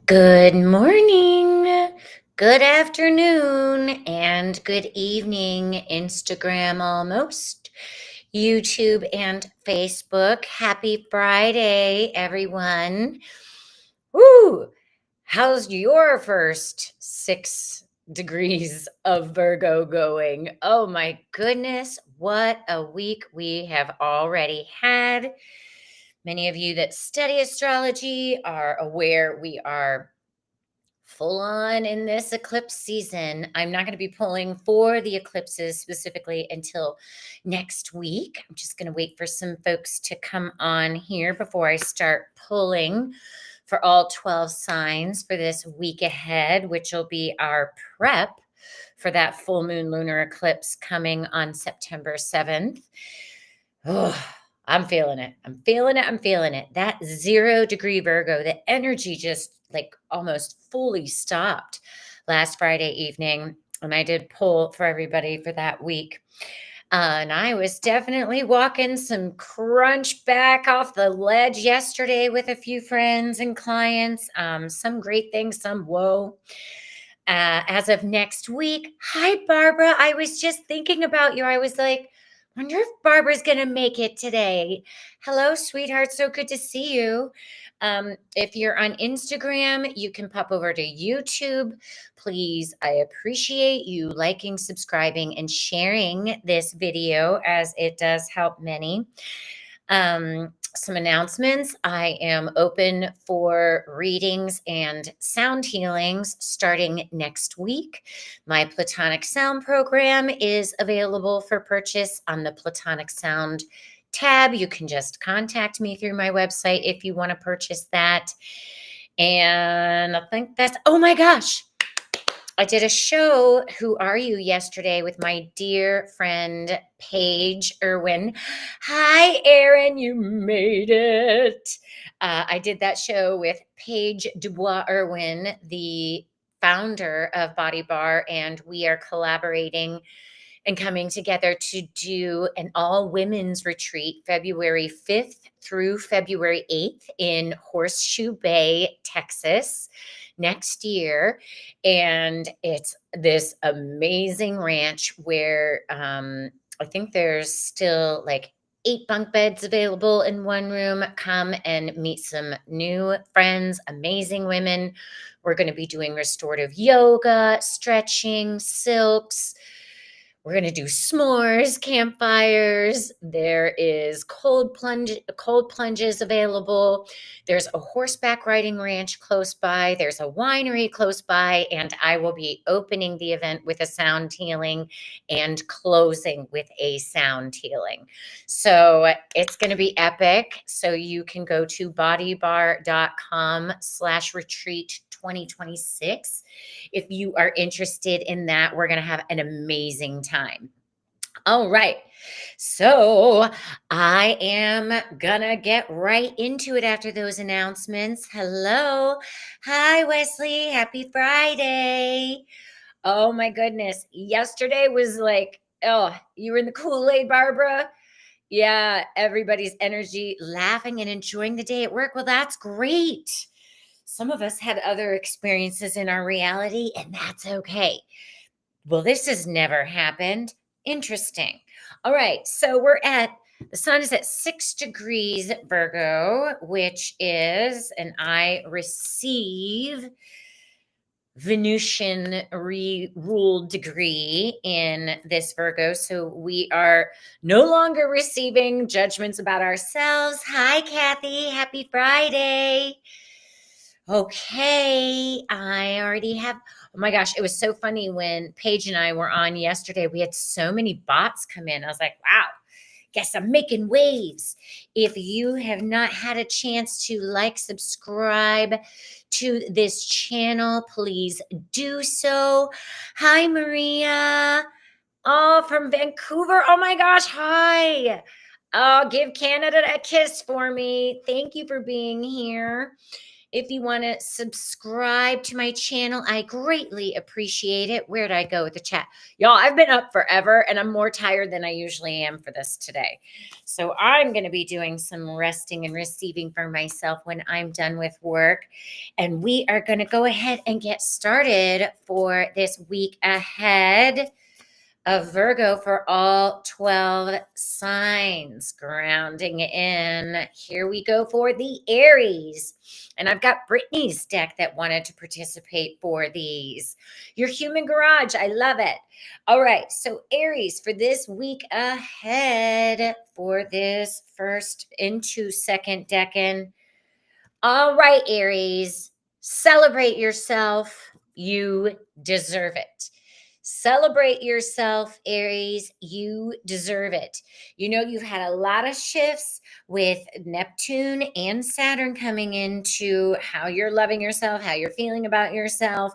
Good morning, good afternoon, and good evening, Instagram almost, YouTube and Facebook. Happy Friday, everyone. Woo! How's your first 6 degrees of Virgo going? Oh my goodness, what a week we have already had. Many of you that study astrology are aware we are full on in this eclipse season. I'm not going to be pulling for the eclipses specifically until next week. I'm just going to wait for some folks to come on here before I start pulling for all 12 signs for this week ahead, which will be our prep for that full moon lunar eclipse coming on September 7th. Oh, I'm feeling it. I'm feeling it. I'm feeling it. That 0 degree Virgo, the energy just like almost fully stopped last Friday evening. And I did pull for everybody for that week. And I was definitely walking some crunch back off the ledge yesterday with a few friends and clients. Some great things, some whoa. As of next week, hi, Barbara. I was just thinking about you. I was like, wonder if Barbara's going to make it today. Hello, sweetheart. So good to see you. If you're on Instagram, you can pop over to YouTube. Please, I appreciate you liking, subscribing, and sharing this video as it does help many. Some announcements. I am open for readings and sound healings starting next week. My Platonic Sound program is available for purchase on the Platonic Sound tab. You can just contact me through my website if you want to purchase that. And I think that's, oh my gosh, I did a show, Who Are You, yesterday with my dear friend, Paige Irwin. Hi, Erin, you made it. I did that show with Paige Dubois Irwin, the founder of Body Bar, and we are collaborating and coming together to do an all women's retreat February 5th through February 8th in Horseshoe Bay, Texas next year. And it's this amazing ranch where I think there's still like 8 bunk beds available in one room. Come and meet some new friends, amazing women. We're going to be doing restorative yoga, stretching, silks. We're going to do s'mores, campfires. There is cold plunges available. There's a horseback riding ranch close by. There's a winery close by, and I will be opening the event with a sound healing and closing with a sound healing. So it's going to be epic. So you can go to bodybar.com/retreat 2026. If you are interested in that, we're going to have an amazing time. All right. So I am going to get right into it after those announcements. Hello. Hi, Wesley. Happy Friday. Oh, my goodness. Yesterday was like, oh, you were in the Kool-Aid, Barbara. Yeah, everybody's energy, laughing and enjoying the day at work. Well, that's great. Some of us had other experiences in our reality, and that's okay. Well, this has never happened. Interesting. All right. So the sun is at 6 degrees Virgo, which is, and I receive Venusian ruled degree in this Virgo. So we are no longer receiving judgments about ourselves. Hi, Kathy. Happy Friday. Okay, I already have. Oh my gosh, it was so funny when Paige and I were on yesterday. We had so many bots come in. I was like, wow, guess I'm making waves. If you have not had a chance to like, subscribe to this channel, please do so. Hi, Maria. Oh, from Vancouver. Oh my gosh, hi. Oh, give Canada a kiss for me. Thank you for being here. If you want to subscribe to my channel, I greatly appreciate it. Where'd I go with the chat? Y'all, I've been up forever and I'm more tired than I usually am for this today. So I'm going to be doing some resting and receiving for myself when I'm done with work. And we are going to go ahead and get started for this week ahead of Virgo for all 12 signs. Grounding in. Here we go for the Aries. And I've got Brittany's deck that wanted to participate for these. Your human garage. I love it. All right. So, Aries, for this week ahead, for this first into second decan. All right, Aries, celebrate yourself. You deserve it. Celebrate yourself, Aries. You deserve it. You know, you've had a lot of shifts with Neptune and Saturn coming into how you're loving yourself, how you're feeling about yourself.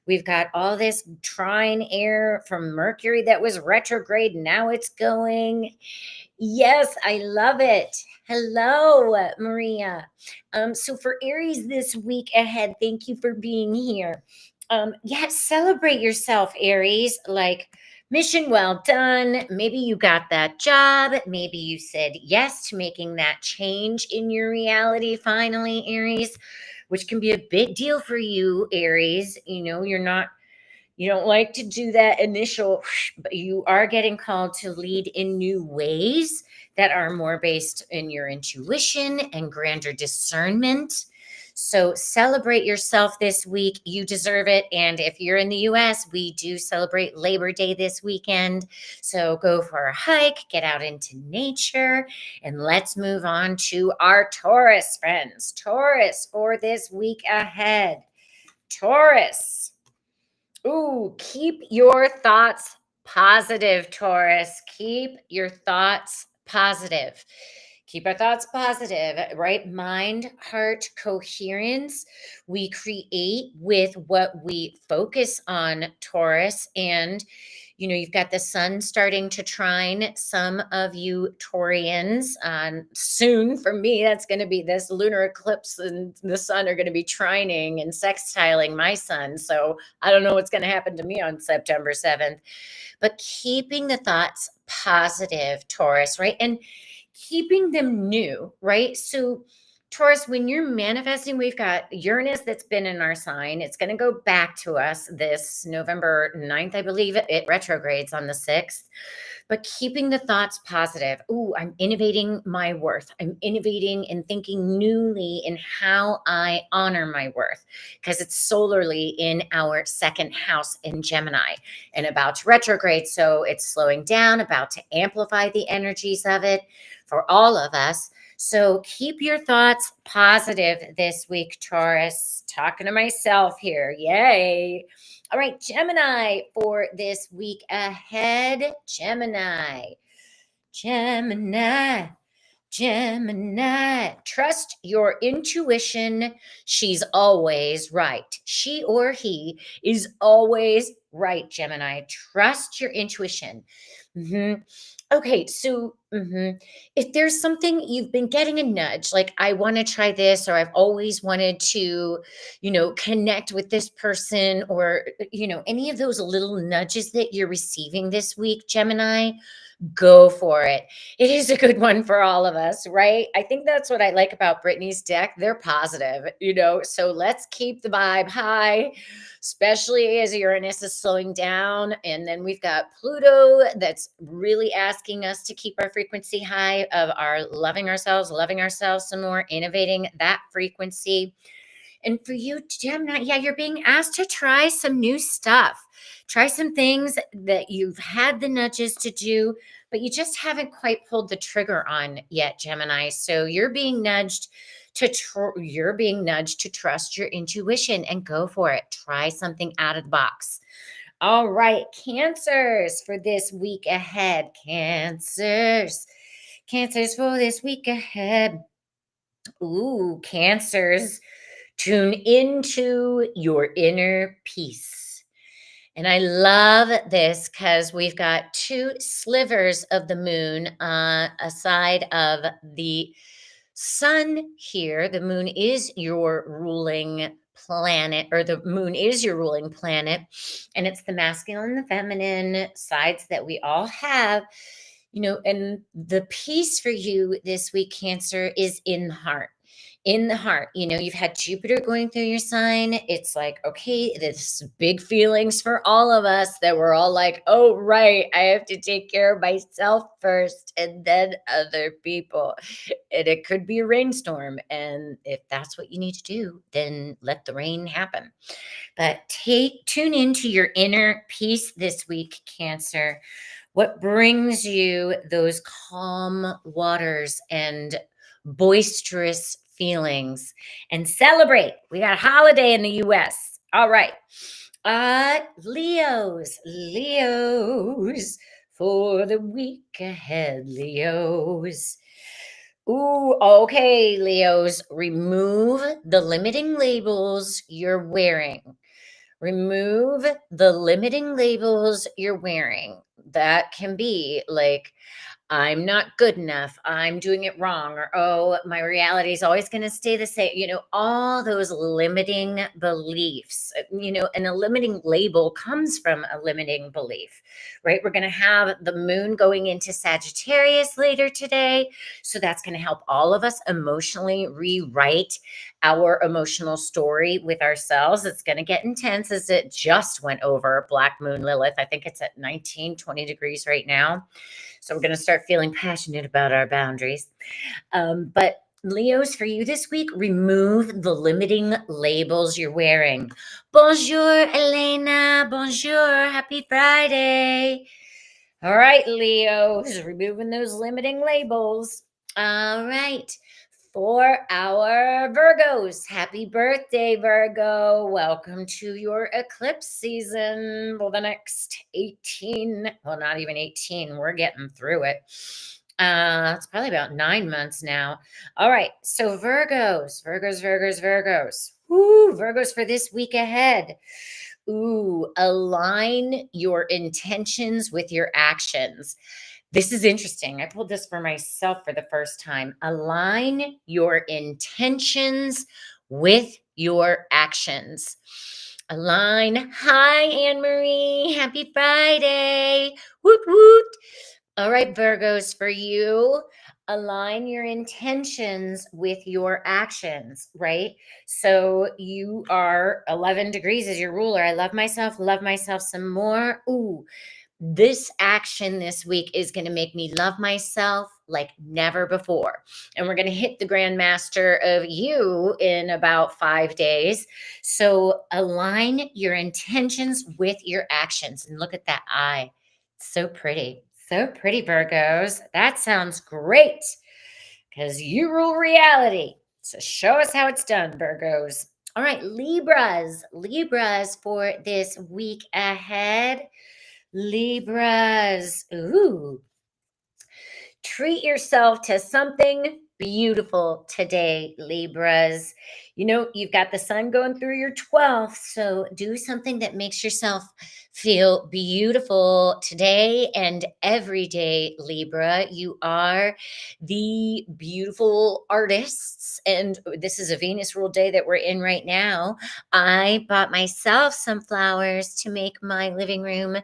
We've got all this trine air from Mercury that was retrograde. Now it's going. Yes, I love it. Hello, Maria. So for Aries this week ahead, thank you for being here. Yes, celebrate yourself, Aries. Like, mission well done. Maybe you got that job. Maybe you said yes to making that change in your reality finally, Aries, which can be a big deal for you, Aries. You know, you don't like to do that initial, but you are getting called to lead in new ways that are more based in your intuition and grander discernment. So celebrate yourself this week. You deserve it. And if you're in the US, we do celebrate Labor Day this weekend. So go for a hike, get out into nature, and let's move on to our Taurus friends. Taurus for this week ahead. Taurus. Ooh, keep your thoughts positive, Taurus. Keep your thoughts positive. Keep our thoughts positive, right? Mind, heart, coherence. We create with what we focus on, Taurus. And you've got the sun starting to trine some of you Taurians soon. For me, that's going to be this lunar eclipse, and the sun are going to be trining and sextiling my sun. So I don't know what's going to happen to me on September 7th, but keeping the thoughts positive, Taurus, right? And keeping them new, right? So Taurus, when you're manifesting, we've got Uranus that's been in our sign. It's going to go back to us this November 9th, I believe. It retrogrades on the 6th. But keeping the thoughts positive. Ooh, I'm innovating my worth. I'm innovating and thinking newly in how I honor my worth, because it's solarly in our second house in Gemini and about to retrograde. So it's slowing down, about to amplify the energies of it for all of us. So keep your thoughts positive this week, Taurus. Talking to myself here. Yay. All right, Gemini for this week ahead. Gemini. Gemini. Gemini, trust your intuition. She's always right. She or he is always right, Gemini. Trust your intuition. Okay, so if there's something you've been getting a nudge, like I want to try this, or I've always wanted to, connect with this person, or, any of those little nudges that you're receiving this week, Gemini, go for it. It is a good one for all of us, right? I think that's what I like about Brittany's deck. They're positive, so let's keep the vibe high, especially as Uranus is slowing down. And then we've got Pluto that's really asking us to keep our frequency high of our loving ourselves some more, innovating that frequency. And for you, Gemini, yeah, you're being asked to try some new stuff. Try some things that you've had the nudges to do, but you just haven't quite pulled the trigger on yet, Gemini. So you're being nudged to trust your intuition and go for it. Try something out of the box. All right, Cancers for this week ahead. Cancers for this week ahead. Ooh, Cancers. Tune into your inner peace. And I love this because we've got two slivers of the moon aside of the sun here. The moon is your ruling planet, or the moon is your ruling planet, and it's the masculine and the feminine sides that we all have. And the piece for you this week, Cancer, is in the heart. In the heart, you've had Jupiter going through your sign. It's like, okay, this big feelings for all of us that we're all like, oh, right, I have to take care of myself first and then other people. And it could be a rainstorm. And if that's what you need to do, then let the rain happen. But tune into your inner peace this week, Cancer. What brings you those calm waters and boisterous feelings? And celebrate. We got a holiday in the US. All right. Leos for the week ahead, Leos. Ooh, okay, Leos, remove the limiting labels you're wearing. Remove the limiting labels you're wearing. That can be like, I'm not good enough. I'm doing it wrong. Or, oh, my reality is always going to stay the same. All those limiting beliefs, and a limiting label comes from a limiting belief, right? We're going to have the moon going into Sagittarius later today. So that's going to help all of us emotionally rewrite our emotional story with ourselves. It's going to get intense as it just went over Black Moon Lilith. I think it's at 19, 20 degrees right now. So we're going to start feeling passionate about our boundaries. But Leos, for you this week, remove the limiting labels you're wearing. Bonjour, Elena. Bonjour. Happy Friday. All right, Leos, removing those limiting labels. All right. For our Virgos, happy birthday, Virgo. Welcome to your eclipse season. Well, the next 18, well, not even 18, we're getting through it. It's probably about 9 months now. All right, so Virgos. Woo, Virgos for this week ahead. Ooh, align your intentions with your actions. This is interesting. I pulled this for myself for the first time. Align your intentions with your actions. Align. Hi, Anne Marie. Happy Friday. Woot woot. All right, Virgos, for you, align your intentions with your actions, right? So you are 11 degrees as your ruler. I love myself some more. Ooh, this action this week is going to make me love myself like never before. And we're going to hit the Grandmaster of You in about 5 days. So align your intentions with your actions. And look at that eye. So pretty. So pretty, Virgos. That sounds great because you rule reality. So show us how it's done, Virgos. All right, Libras. Libras for this week ahead. Libras. Ooh. Treat yourself to something beautiful today, Libras. You've got the sun going through your 12th, so do something that makes yourself feel beautiful today and every day, Libra. You are the beautiful artists, and this is a Venus ruled day that we're in right now. I bought myself some flowers to make my living room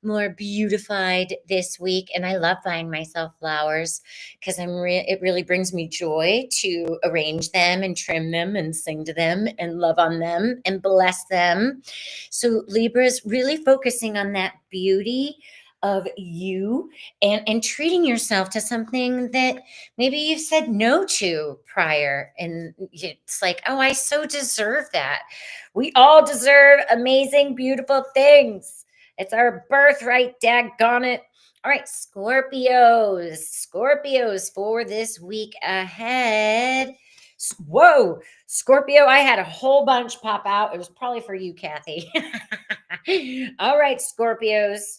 more beautified this week, and I love buying myself flowers because it really brings me joy to arrange them and trim them and sing to them and love on them and bless them. So Libra is really focusing on that beauty of you, and treating yourself to something that maybe you've said no to prior, and it's like, oh, I so deserve that. We all deserve amazing, beautiful things. It's our birthright, daggone it. All right, Scorpios for this week ahead. Whoa, Scorpio, I had a whole bunch pop out. It was probably for you, Kathy. All right, Scorpios.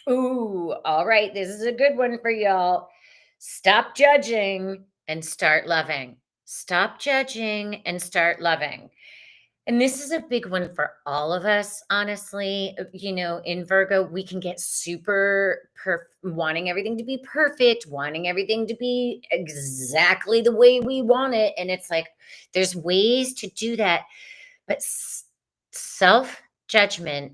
Ooh, all right, this is a good one for y'all. Stop judging and start loving. Stop judging and start loving. And this is a big one for all of us, honestly. In Virgo, we can get super wanting everything to be perfect, wanting everything to be exactly the way we want it. And it's like, there's ways to do that. But self judgment,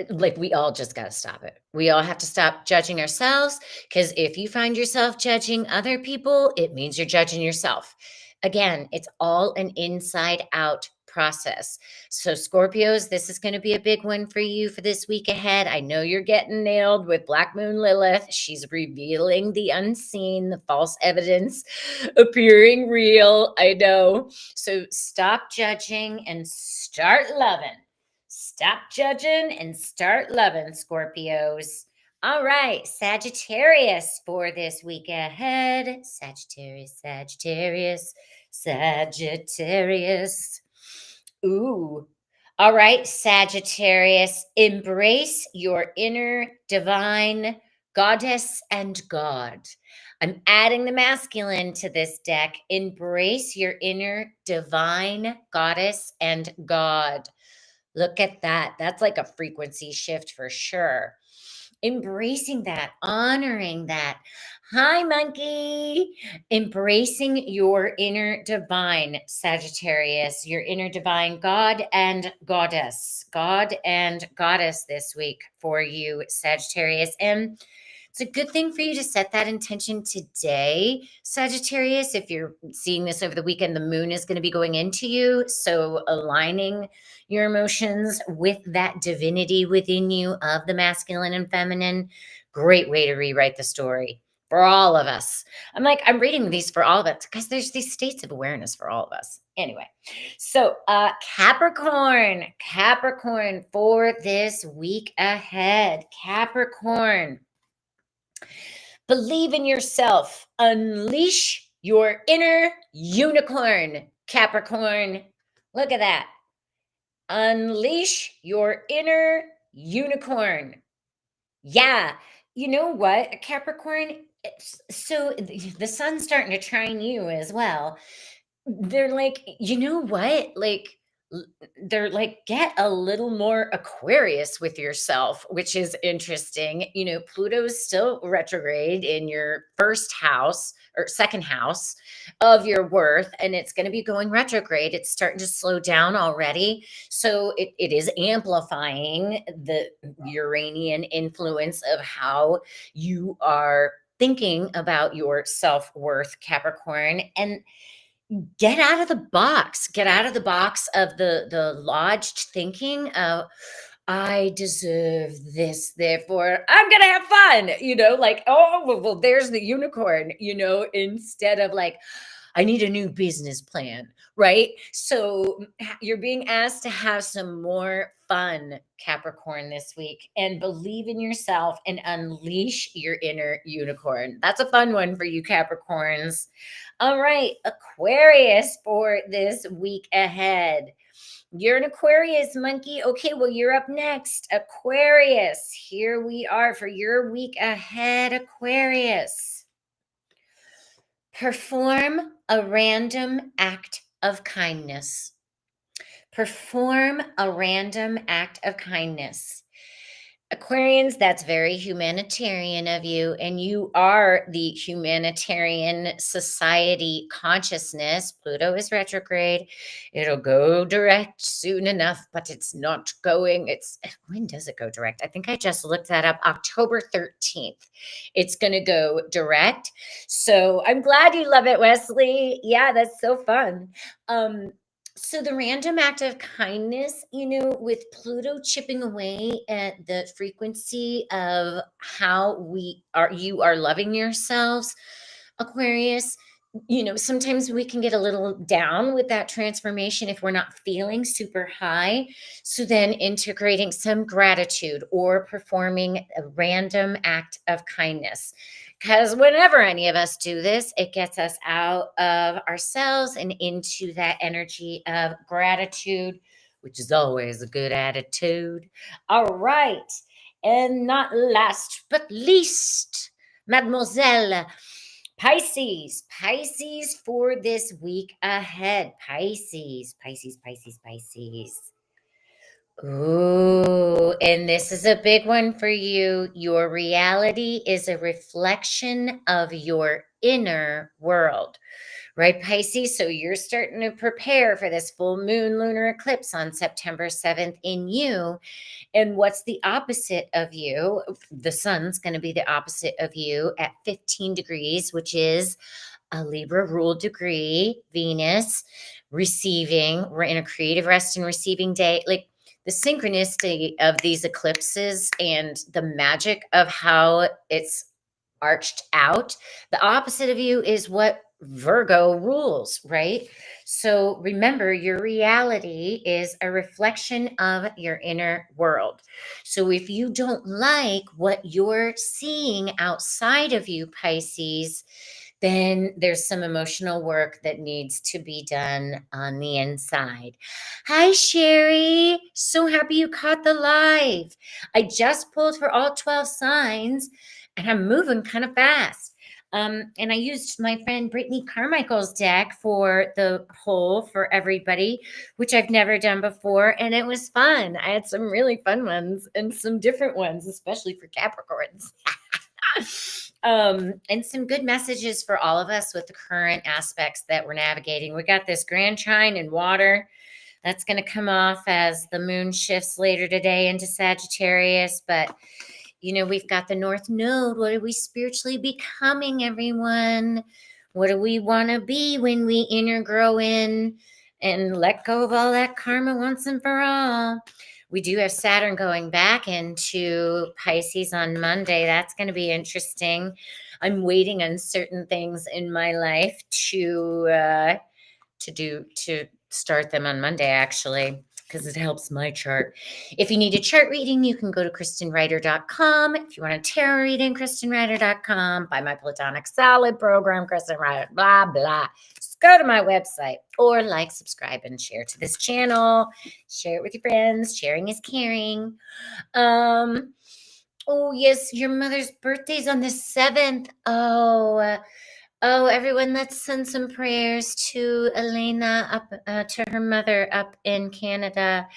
like we all just got to stop it. We all have to stop judging ourselves because if you find yourself judging other people, it means you're judging yourself. Again, it's all an inside out process. So, Scorpios, this is going to be a big one for you for this week ahead. I know you're getting nailed with Black Moon Lilith. She's revealing the unseen, the false evidence appearing real. I know. So, stop judging and start loving. Stop judging and start loving, Scorpios. All right, Sagittarius for this week ahead. Sagittarius, Sagittarius, Sagittarius. Ooh. All right, Sagittarius, embrace your inner divine goddess and God. I'm adding the masculine to this deck. Embrace your inner divine goddess and God. Look at that. That's like a frequency shift for sure. Embracing that, honoring that. Hi, monkey. Embracing your inner divine, Sagittarius, your inner divine God and goddess. God and goddess this week for you, Sagittarius. And it's a good thing for you to set that intention today, Sagittarius. If you're seeing this over the weekend, the moon is going to be going into you. So aligning your emotions with that divinity within you of the masculine and feminine, great way to rewrite the story for all of us. I'm reading these for all of us because there's these states of awareness for all of us. Anyway, so Capricorn for this week ahead. Capricorn. Believe in yourself. Unleash your inner unicorn, Capricorn. Look at that. Unleash your inner unicorn. Yeah. You know what, Capricorn? So the sun's starting to trine you as well. They're like, you know what? They're like, get a little more Aquarius with yourself, which is interesting. Pluto's still retrograde in your first house or second house of your worth, and it's going to be going retrograde. It's starting to slow down already. So it is amplifying the Uranian influence of how you are thinking about your self-worth, Capricorn. And get out of the box. Get out of the box of the lodged thinking of, I deserve this, therefore I'm gonna have fun. Like, oh well, there's the unicorn. Instead of like, I need a new business plan, right? So you're being asked to have some more fun, Capricorn, this week, and believe in yourself and unleash your inner unicorn. That's a fun one for you, Capricorns. All right, Aquarius for this week ahead. You're an Aquarius, monkey. Okay, well, you're up next. Aquarius, here we are for your week ahead, Aquarius. Perform a random act of kindness. Perform a random act of kindness. Aquarians, that's very humanitarian of you, and you are the humanitarian society consciousness. Pluto is retrograde. It'll go direct soon enough, but it's not going. When does it go direct? I think I just looked that up. October 13th. It's going to go direct. So I'm glad you love it, Wesley. Yeah, that's so fun. So the random act of kindness, with Pluto chipping away at the frequency of how you are loving yourselves, Aquarius, sometimes we can get a little down with that transformation if we're not feeling super high. So then integrating some gratitude or performing a random act of kindness. Because whenever any of us do this, it gets us out of ourselves and into that energy of gratitude, which is always a good attitude. All right. And not last but least, Mademoiselle, Pisces for this week ahead. Pisces. Ooh, and this is a big one for you. Your reality is a reflection of your inner world, right, Pisces? So you're starting to prepare for this full moon lunar eclipse on September 7th in you. And what's the opposite of you? The sun's going to be the opposite of you at 15 degrees, which is a Libra ruled degree, Venus, receiving. We're in a creative rest and receiving day. Like the synchronicity of these eclipses and the magic of how it's arched out. The opposite of you is what Virgo rules, right? So remember, your reality is a reflection of your inner world. So if you don't like what you're seeing outside of you, Pisces, then there's some emotional work that needs to be done on the inside. Hi, Sherry. So happy you caught the live. I just pulled for all 12 signs and I'm moving kind of fast. And I used my friend Brittany Carmichael's deck for the poll for everybody, which I've never done before. And it was fun. I had some really fun ones and some different ones, especially for Capricorns. And some good messages for all of us with the current aspects that we're navigating. We got this grand trine in water that's going to come off as the moon shifts later today into Sagittarius. But, you know, we've got the North Node. What are we spiritually becoming, everyone? What do we want to be when we inner grow in and let go of all that karma once and for all? We do have Saturn going back into Pisces on Monday. That's going to be interesting. I'm waiting on certain things in my life to start them on Monday, actually, because it helps my chart. If you need a chart reading, you can go to KristenWriter.com. If you want a tarot reading, KristenWriter.com. Buy my Platonic Salad program, Kristen Writer, blah, blah. Just go to my website or like, subscribe, and share to this channel. Share it with your friends. Sharing is caring. Oh, yes, your mother's birthday's on the 7th. Oh, everyone, let's send some prayers to Elena up to her mother up in Canada.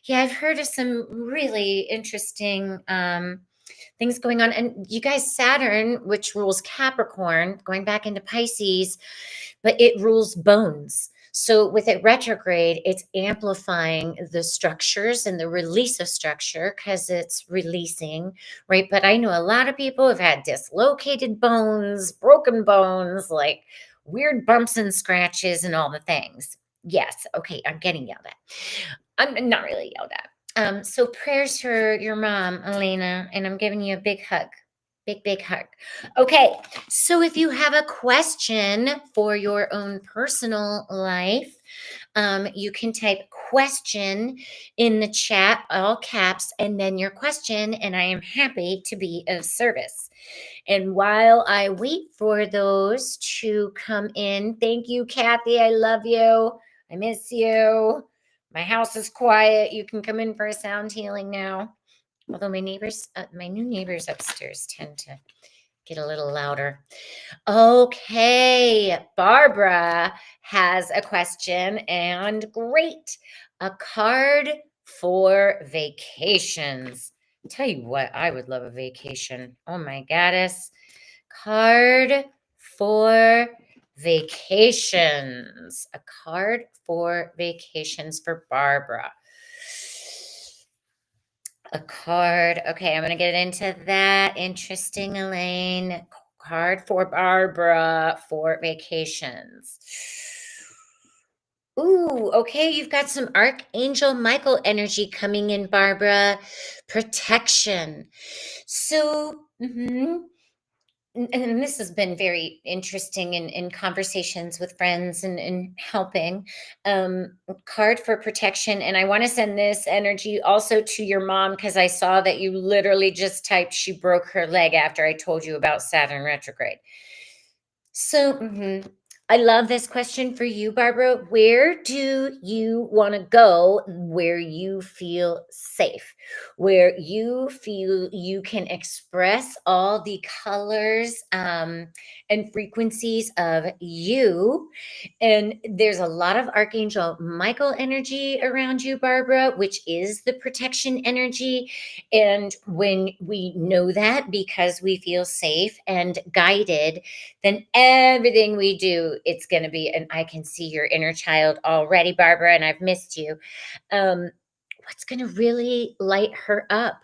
Yeah, I've heard of some really interesting things going on. And you guys, Saturn, which rules Capricorn, going back into Pisces, but it rules bones. So with it retrograde, it's amplifying the structures and the release of structure because it's releasing, right? But I know a lot of people have had dislocated bones, broken bones, like weird bumps and scratches and all the things. Yes, okay, I'm getting yelled at. I'm not really yelled at. So prayers for your mom, Elena, and I'm giving you a big hug. Big hug. Okay, so if you have a question for your own personal life, you can type question in the chat, all caps, and then your question, and I am happy to be of service. And while I wait for those to come in, thank you, Kathy. I love you. I miss you. My house is quiet. You can come in for a sound healing now. Although my new neighbors upstairs tend to get a little louder. Okay, Barbara has a question, and great. A card for vacations. Tell you what, I would love a vacation. Oh my goddess. Card for vacations. A card for vacations for Barbara. A card. Okay, I'm going to get into that. Interesting, Elaine. Card for Barbara for vacations. Ooh, okay. You've got some Archangel Michael energy coming in, Barbara. Protection. So, and this has been very interesting in conversations with friends and helping. Card for protection. And I want to send this energy also to your mom because I saw that you literally just typed she broke her leg after I told you about Saturn retrograde. So I love this question for you, Barbara. Where do you want to go where you feel safe, where you feel you can express all the colors and frequencies of you? And there's a lot of Archangel Michael energy around you, Barbara, which is the protection energy. And when we know that because we feel safe and guided, then everything we do, it's going to be, and I can see your inner child already, Barbara, and I've missed you. Um, what's going to really light her up?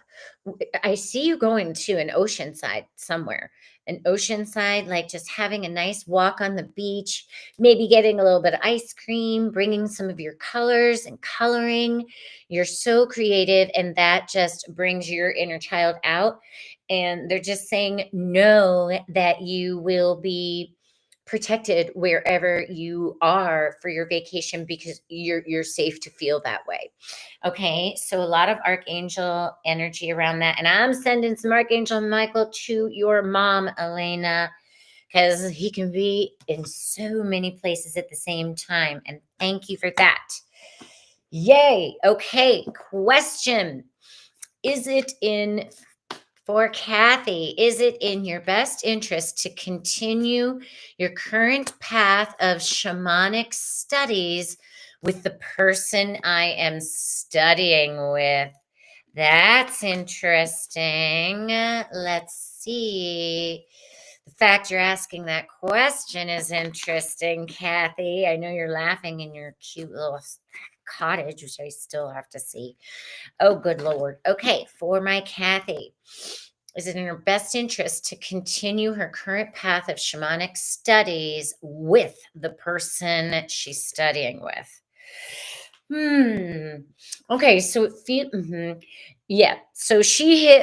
I see you going to an ocean side somewhere, an ocean side, like just having a nice walk on the beach, maybe getting a little bit of ice cream, bringing some of your colors and coloring. You're so creative, and that just brings your inner child out. And they're just saying, know that you will be protected wherever you are for your vacation because you're safe to feel that way. Okay, so a lot of archangel energy around that. And I'm sending some Archangel Michael to your mom, Elena, because he can be in so many places at the same time. And thank you for that. Yay. Okay, question. Is it in For Kathy, is it in your best interest to continue your current path of shamanic studies with the person I am studying with? That's interesting. Let's see. The fact you're asking that question is interesting, Kathy. I know you're laughing in your cute little cottage, which I still have to see. Oh, good Lord. Okay, for my Kathy. Is it in her best interest to continue her current path of shamanic studies with the person she's studying with? Hmm. Okay, so yeah. So she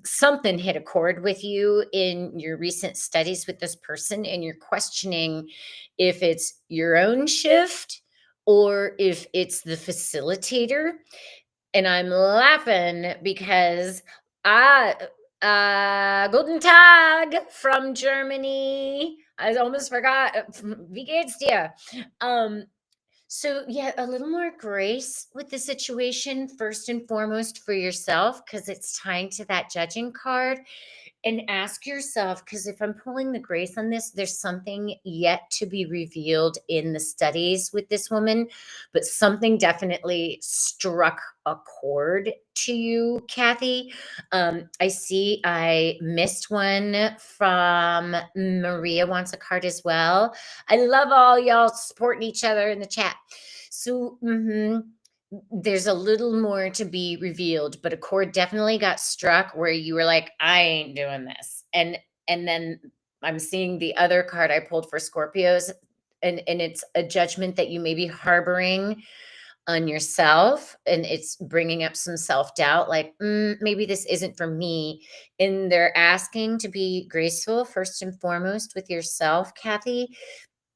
something hit a chord with you in your recent studies with this person, and you're questioning if it's your own shift or if it's the facilitator. And I'm laughing because I Guten Tag from Germany. I almost forgot. Wie geht's dir? Um, so yeah, a little more grace with the situation first and foremost for yourself because it's tying to that judging card. And ask yourself, because if I'm pulling the grace on this, there's something yet to be revealed in the studies with this woman, but something definitely struck a chord to you, Kathy. I see I missed one from Maria wants a card as well. I love all y'all supporting each other in the chat. So, there's a little more to be revealed, but a chord definitely got struck where you were like, I ain't doing this. And then I'm seeing the other card I pulled for Scorpios, and it's a judgment that you may be harboring on yourself, and it's bringing up some self-doubt like, maybe this isn't for me. And they're asking to be graceful first and foremost with yourself, Kathy.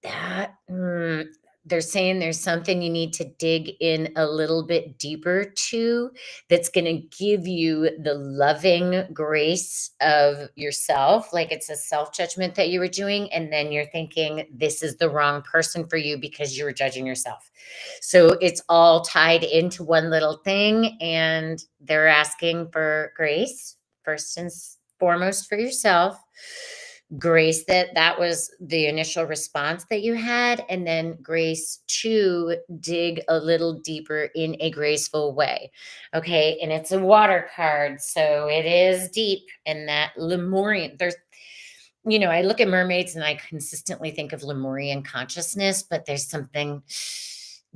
That they're saying there's something you need to dig in a little bit deeper to that's going to give you the loving grace of yourself. Like it's a self judgment that you were doing. And then you're thinking, this is the wrong person for you because you were judging yourself. So it's all tied into one little thing. And they're asking for grace, first and foremost for yourself, grace that that was the initial response that you had, and then grace to dig a little deeper in a graceful way. Okay, and it's a water card, so it is deep in that Lemurian. There's, I look at mermaids and I consistently think of Lemurian consciousness, but there's something,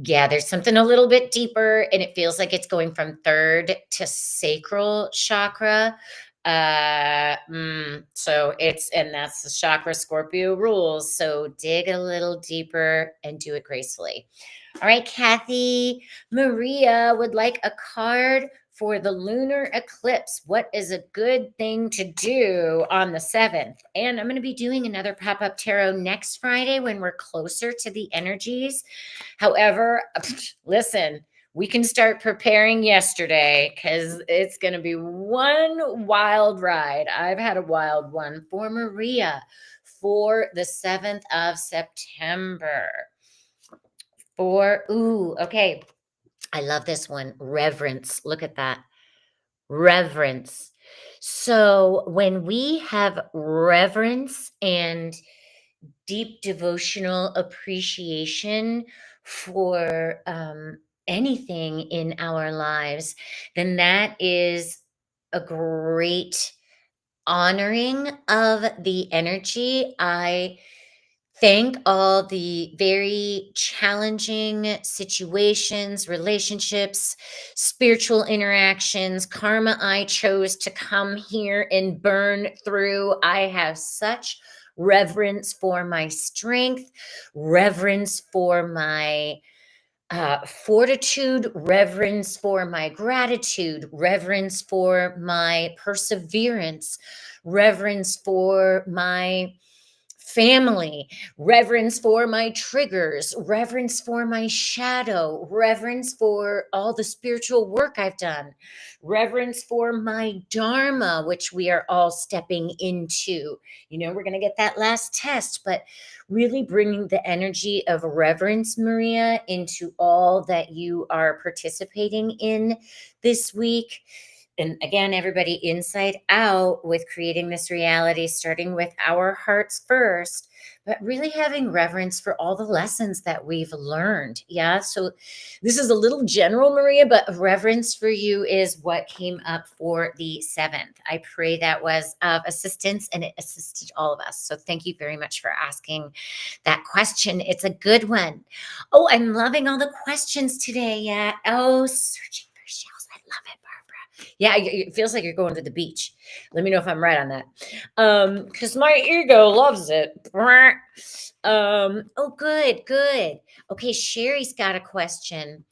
yeah, there's something a little bit deeper, and it feels like it's going from third to sacral chakra. So and that's the chakra Scorpio rules. So dig a little deeper and do it gracefully. All right, Kathy, Maria would like a card for the lunar eclipse. What is a good thing to do on the 7th? And I'm going to be doing another pop-up tarot next Friday when we're closer to the energies. However, listen, we can start preparing yesterday because it's going to be one wild ride. I've had a wild one for Maria for the 7th of September. Okay. I love this one. Reverence. Look at that. Reverence. So when we have reverence and deep devotional appreciation for anything in our lives, then that is a great honoring of the energy. I thank all the very challenging situations, relationships, spiritual interactions, karma I chose to come here and burn through. I have such reverence for my strength, reverence for my fortitude, reverence for my gratitude, reverence for my perseverance, reverence for my family, reverence for my triggers, reverence for my shadow, reverence for all the spiritual work I've done, reverence for my dharma, which we are all stepping into. We're going to get that last test, but really bringing the energy of reverence, Maria, into all that you are participating in this week. And again, everybody, inside out with creating this reality, starting with our hearts first, but really having reverence for all the lessons that we've learned. Yeah. So this is a little general, Maria, but reverence for you is what came up for the 7th. I pray that was of assistance and it assisted all of us. So thank you very much for asking that question. It's a good one. Oh, I'm loving all the questions today. Yeah. Oh, searching for shells. I love it, Barbara. Yeah, it feels like you're going to the beach. Let me know if I'm right on that. Because my ego loves it. Oh, good. Okay, Sherry's got a question.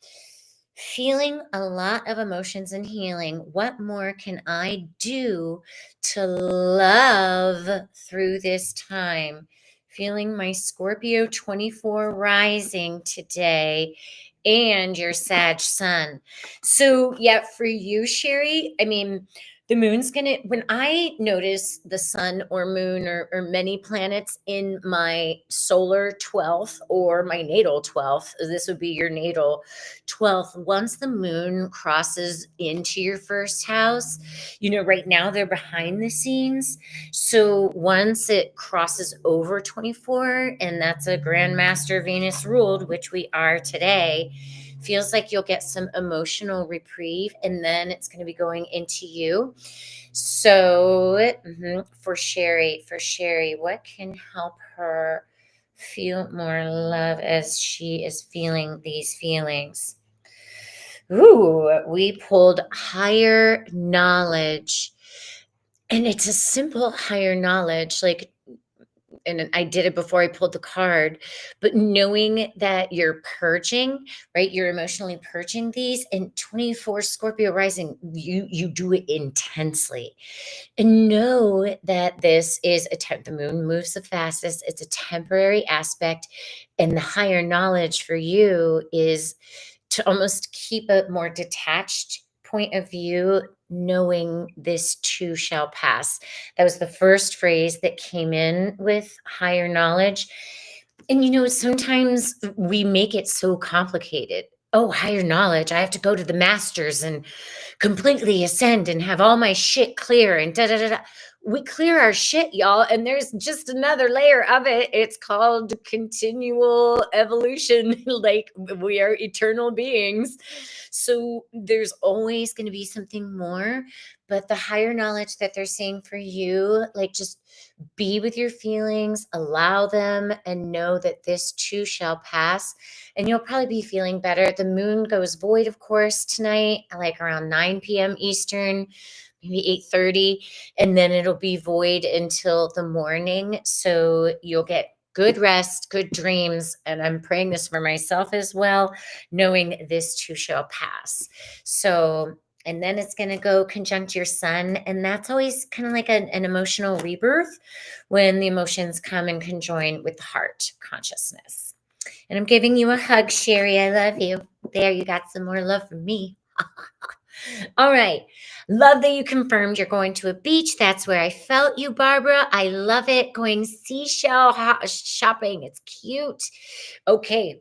Feeling a lot of emotions and healing. What more can I do to love through this time? Feeling my Scorpio 24 rising today and your Sag sun. So, yeah, for you, Sherry, I mean, the moon's gonna, when I notice the sun or moon or many planets in my solar 12th or my natal 12th, this would be your natal 12th, once the moon crosses into your first house, right now they're behind the scenes. So once it crosses over 24, and that's a Grandmaster Venus ruled, which we are today, feels like you'll get some emotional reprieve, and then it's going to be going into you. So for Sherry, what can help her feel more love as she is feeling these feelings? Ooh, we pulled higher knowledge. And it's a simple higher knowledge, and I did it before I pulled the card, but knowing that you're purging, right? You're emotionally purging these, and 24 Scorpio rising, you do it intensely. And know that this is the moon moves the fastest. It's a temporary aspect. And the higher knowledge for you is to almost keep a more detached point of view, knowing this too shall pass. That was the first phrase that came in with higher knowledge. And sometimes we make it so complicated. Oh, higher knowledge. I have to go to the masters and completely ascend and have all my shit clear and da da da da. We clear our shit, y'all, and there's just another layer of it. It's called continual evolution. Like, we are eternal beings. So there's always going to be something more. But the higher knowledge that they're saying for you, like, just be with your feelings, allow them, and know that this too shall pass. And you'll probably be feeling better. The moon goes void, of course, tonight, like around 9 p.m. Eastern, maybe 8:30, and then it'll be void until the morning. So you'll get good rest, good dreams. And I'm praying this for myself as well, knowing this too shall pass. So, and then it's going to go conjunct your sun. And that's always kind of like an emotional rebirth when the emotions come and conjoin with the heart consciousness. And I'm giving you a hug, Sherry. I love you. There, you got some more love from me. All right. Love that you confirmed you're going to a beach. That's where I felt you, Barbara. I love it. Going seashell shopping. It's cute. Okay.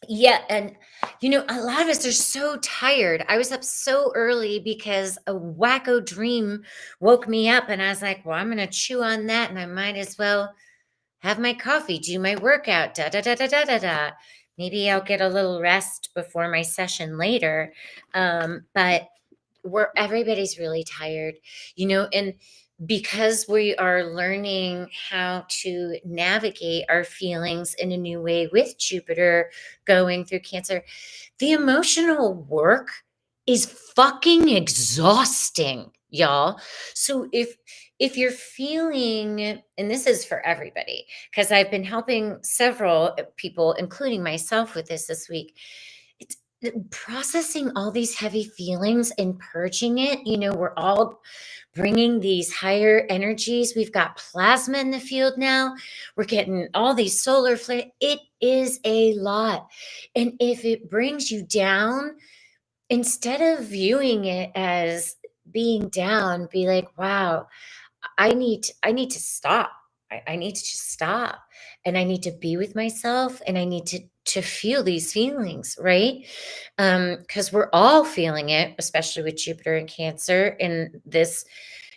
Yeah. And, a lot of us are so tired. I was up so early because a wacko dream woke me up, and I was like, well, I'm going to chew on that, and I might as well have my coffee, do my workout, da da da da da da da. Maybe I'll get a little rest before my session later. But everybody's really tired, and because we are learning how to navigate our feelings in a new way with Jupiter going through Cancer, the emotional work is fucking exhausting, y'all. So if you're feeling, and this is for everybody, because I've been helping several people, including myself, with this week, it's processing all these heavy feelings and purging it. We're all bringing these higher energies. We've got plasma in the field now. We're getting all these solar flare. It is a lot. And if it brings you down, instead of viewing it as being down, be like, wow, I need to stop. I need to just stop, and I need to be with myself, and I need to feel these feelings, right? Because we're all feeling it, especially with Jupiter and Cancer in this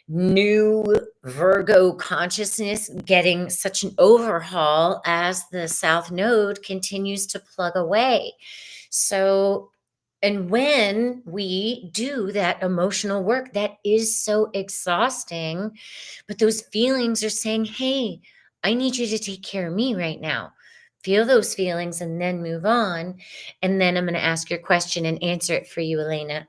new Virgo consciousness getting such an overhaul as the South Node continues to plug away. So, and when we do that emotional work, that is so exhausting, but those feelings are saying, hey, I need you to take care of me right now. Feel those feelings and then move on. And then I'm going to ask your question and answer it for you, Elena,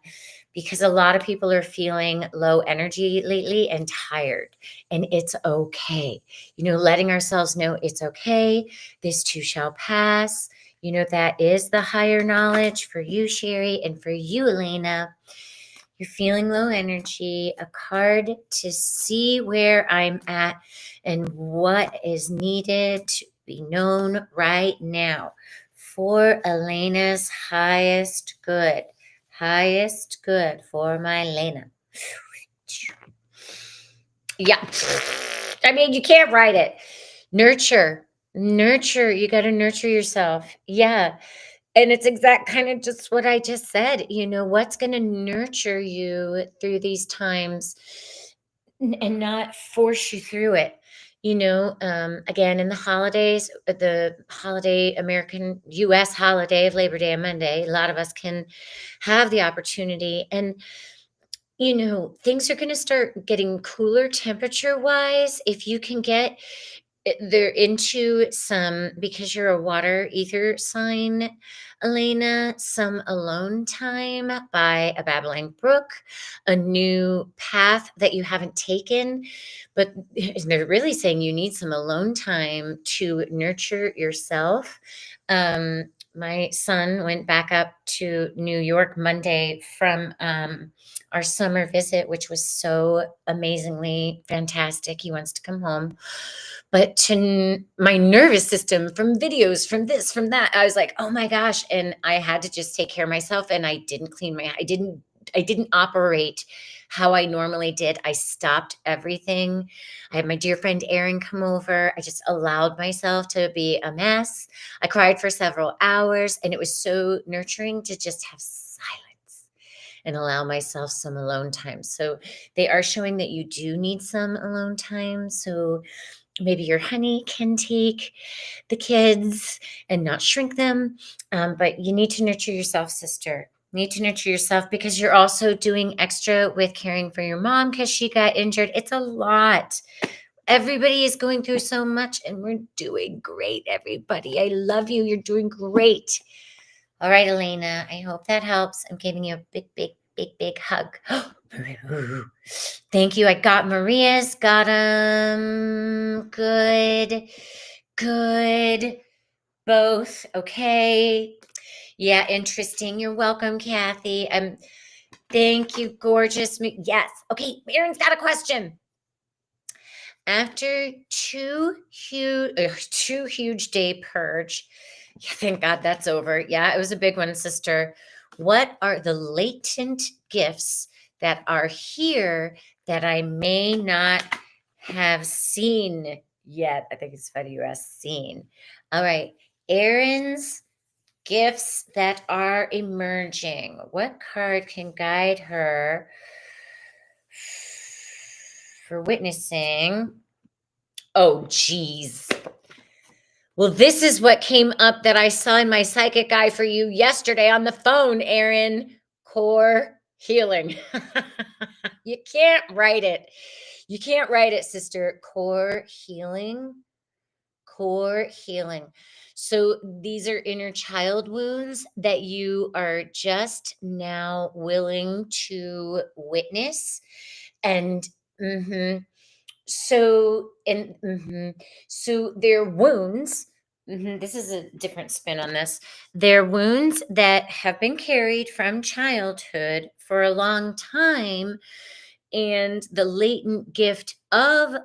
because a lot of people are feeling low energy lately and tired, and it's okay. Letting ourselves know it's okay. This too shall pass. That is the higher knowledge for you, Sherry, and for you, Elena. You're feeling low energy, a card to see where I'm at and what is needed to be known right now for Elena's highest good. Highest good for my Elena. Yeah. I mean, you can't write it. Nurture. Nurture. You got to nurture yourself. Yeah. And it's exact kind of just what I just said. What's going to nurture you through these times and not force you through it. Again, in the holidays, the holiday, American US holiday of Labor Day and Monday, a lot of us can have the opportunity. And things are going to start getting cooler temperature wise. If you can get they're into some, because you're a water ether sign, Elena, some alone time by a babbling brook, a new path that you haven't taken. But they're really saying you need some alone time to nurture yourself. My son went back up to New York Monday from our summer visit, which was so amazingly fantastic. He wants to come home. But my nervous system, from videos, from this, from that, I was like, oh my gosh. And I had to just take care of myself. And I didn't I didn't operate how I normally did. I stopped everything. I had my dear friend Erin come over. I just allowed myself to be a mess. I cried for several hours, and it was so nurturing to just have silence and allow myself some alone time. So they are showing that you do need some alone time. So maybe your honey can take the kids and not shrink them. But you need to nurture yourself, sister. You need to nurture yourself, because you're also doing extra with caring for your mom because she got injured. It's a lot. Everybody is going through so much, and we're doing great, everybody. I love you. You're doing great. All right, Elena, I hope that helps. I'm giving you a big, big, big, big hug. Thank you. I got Maria's. Got them. Good. Good. Both. Okay. Yeah, interesting. You're welcome, Kathy. Thank you, gorgeous. Yes. Okay, Aaron's got a question. After two huge day purge, yeah, thank God that's over. Yeah, it was a big one, sister. What are the latent gifts that are here that I may not have seen yet? I think it's FedUS seen. All right. Erin's gifts that are emerging. What card can guide her for witnessing? Oh, geez. Well, this is what came up that I saw in my psychic eye for you yesterday on the phone, Erin. Core healing. You can't write it. You can't write it, sister. Core healing. Core healing. So these are inner child wounds that you are just now willing to witness. And mhm, so they're wounds. This is a different spin on this. They're wounds that have been carried from childhood for a long time, and the latent gift of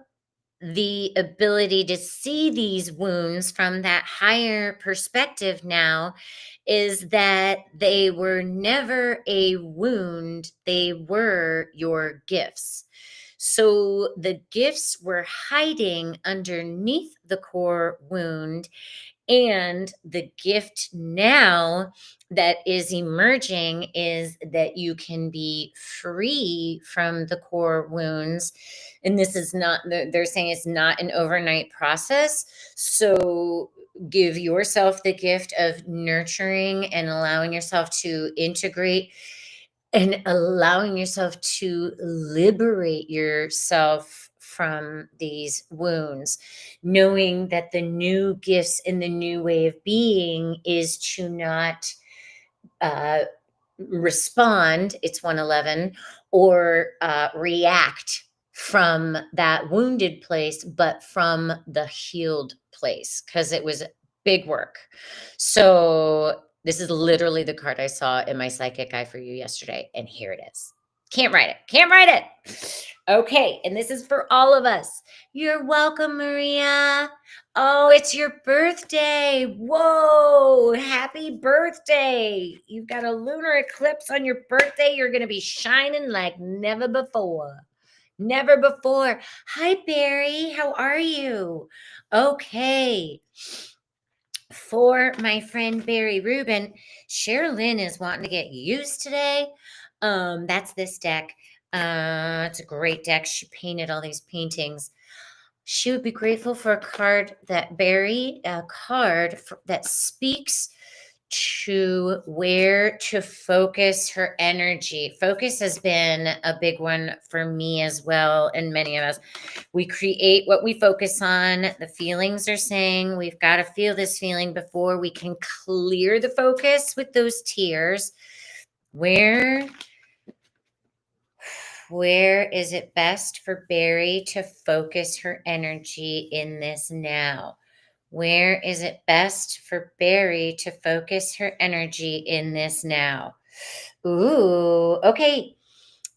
the ability to see these wounds from that higher perspective now is that they were never a wound, they were your gifts. So the gifts were hiding underneath the core wound, and the gift now that is emerging is that you can be free from the core wounds. And this is not, they're saying it's not an overnight process. So give yourself the gift of nurturing and allowing yourself to integrate and allowing yourself to liberate yourself from these wounds, knowing that the new gifts and the new way of being is to not uh, respond, it's 111, or react from that wounded place, but from the healed place, because it was big work. So this is literally the card I saw in my psychic eye for you yesterday, and here it is. Can't write it. Can't write it. Okay, and this is for all of us. You're welcome, Maria. Oh, it's your birthday. Whoa, happy birthday. You've got a lunar eclipse on your birthday. You're going to be shining like never before. Never before. Hi, Barry. How are you? Okay. For my friend Barry Rubin, Sherilyn is wanting to get used today. That's this deck. It's a great deck. She painted all these paintings. She would be grateful for a card that that speaks to where to focus her energy. Focus has been a big one for me as well, and many of us. We create what we focus on. The feelings are saying we've got to feel this feeling before we can clear the focus with those tears. Where is it best for Barry to focus her energy in this now? Where is it best for Barry to focus her energy in this now? Ooh, okay.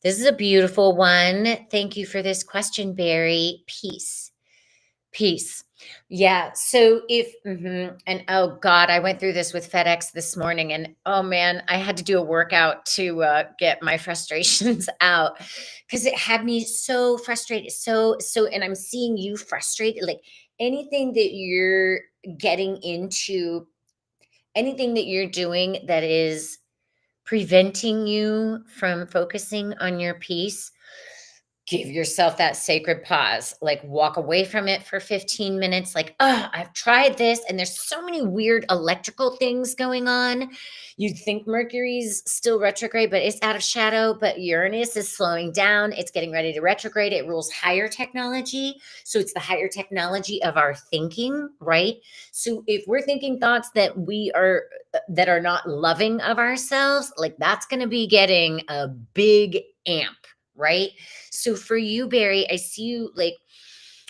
This is a beautiful one. Thank you for this question, Barry. Peace. Peace. Yeah. So and oh God, I went through this with FedEx this morning, and oh man, I had to do a workout to get my frustrations out because it had me so frustrated. And I'm seeing you frustrated. Like anything that you're getting into, anything that you're doing that is preventing you from focusing on your peace, give yourself that sacred pause, like walk away from it for 15 minutes. Like, oh, I've tried this, and there's so many weird electrical things going on. You'd think Mercury's still retrograde, but it's out of shadow. But Uranus is slowing down. It's getting ready to retrograde. It rules higher technology. So it's the higher technology of our thinking, right? So if we're thinking thoughts that are not loving of ourselves, like that's going to be getting a big amp, right? So for you, Barry, I see you like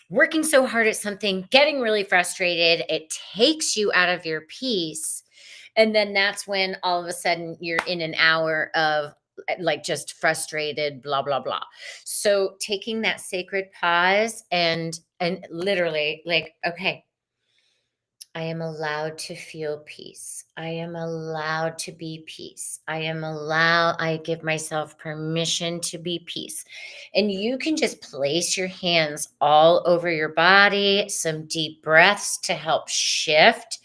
working so hard at something, getting really frustrated. It takes you out of your peace. And then that's when all of a sudden you're in an hour of like just frustrated, blah, blah, blah. So taking that sacred pause and literally like, okay, I am allowed to feel peace. I am allowed to be peace. I give myself permission to be peace. And you can just place your hands all over your body, some deep breaths to help shift.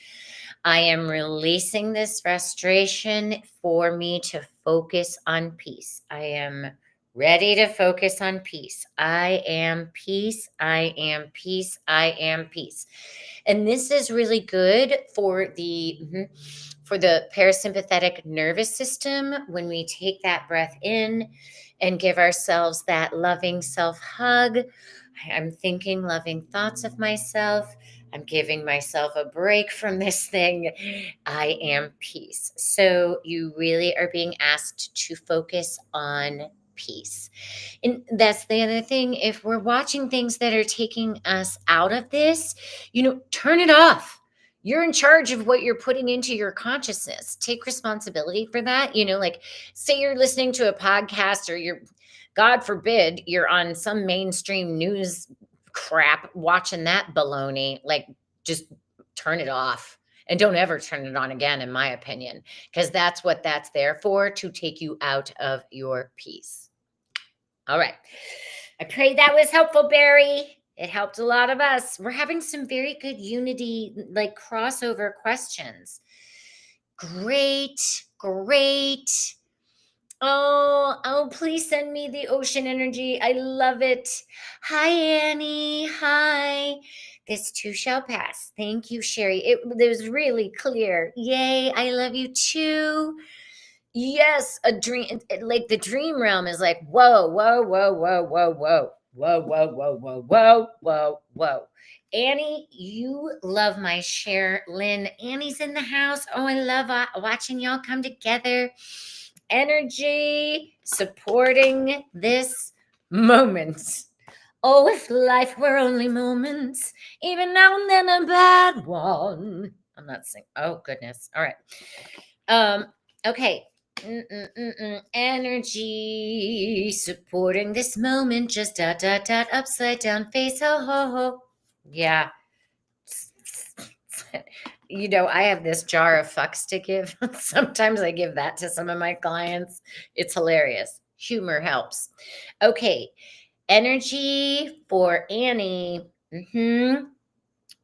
I am releasing this frustration for me to focus on peace. I am ready to focus on peace. I am peace. I am peace. I am peace. And this is really good for the parasympathetic nervous system when we take that breath in and give ourselves that loving self hug. I'm thinking loving thoughts of myself. I'm giving myself a break from this thing. I am peace. So you really are being asked to focus on peace. And that's the other thing. If we're watching things that are taking us out of this, turn it off. You're in charge of what you're putting into your consciousness. Take responsibility for that. Like say you're listening to a podcast or God forbid, you're on some mainstream news crap watching that baloney. Like just turn it off and don't ever turn it on again, in my opinion, because that's what that's there for, to take you out of your peace. All right. I pray that was helpful, Barry. It helped a lot of us. We're having some very good unity, like crossover questions. Great, great. Oh, please send me the ocean energy. I love it. Hi, Annie. Hi. This too shall pass. Thank you, Sherry. It was really clear. Yay. I love you too. Yes, a dream, like the dream realm is like, whoa, whoa, whoa, whoa, whoa, whoa, whoa, whoa, whoa, whoa, whoa, whoa, whoa. Annie, you love my share. Lynn, Annie's in the house. Oh, I love watching y'all come together. Energy supporting this moment. Oh, if life were only moments, even now and then a bad one. I'm not singing. Oh, goodness. All right. Okay. Energy supporting this moment. Just dot, dot, dot, upside down face. Ho, ho, ho. Yeah. I have this jar of fucks to give. Sometimes I give that to some of my clients. It's hilarious. Humor helps. Okay. Energy for Annie.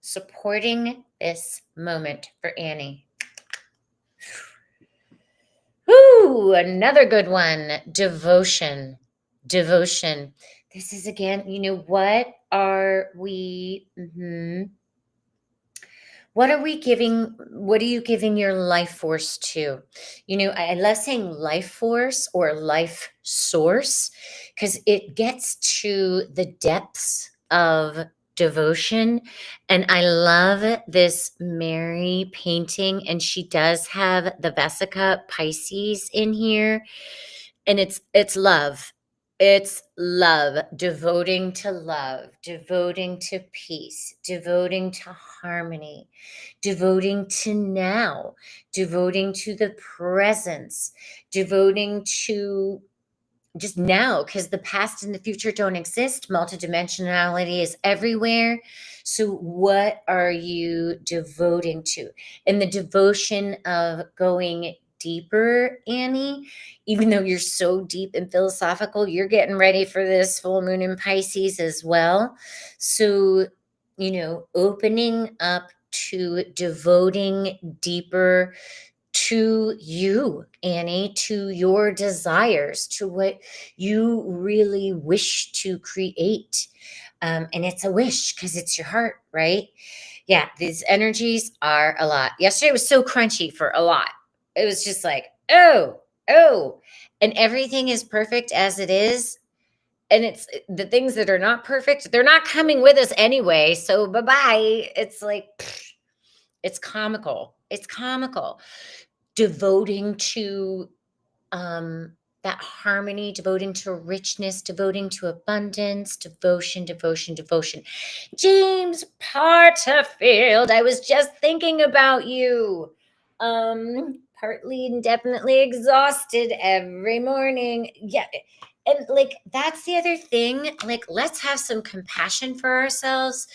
Supporting this moment for Annie. Ooh, another good one. Devotion. Devotion. This is again, what are we what are we giving? What are you giving your life force to? I love saying life force or life source because it gets to the depths of devotion. And I love this Mary painting, and she does have the Vesica Pisces in here. And it's love. It's love, devoting to peace, devoting to harmony, devoting to now, devoting to the presence, devoting to just now, because the past and the future don't exist. Multidimensionality is everywhere. So what are you devoting to? And the devotion of going deeper, Annie, even though you're so deep and philosophical, you're getting ready for this full moon in Pisces as well. So, opening up to devoting deeper to you, Annie, to your desires, to what you really wish to create. And it's a wish because it's your heart, right? Yeah, these energies are a lot. Yesterday was so crunchy for a lot. It was just like, oh, and everything is perfect as it is. And it's the things that are not perfect, they're not coming with us anyway. So bye-bye. It's like, it's comical. It's comical. Devoting to that harmony, devoting to richness, devoting to abundance, devotion. James Porterfield, I was just thinking about you. Partly and definitely exhausted every morning. Yeah. And like, that's the other thing. Like, let's have some compassion for ourselves.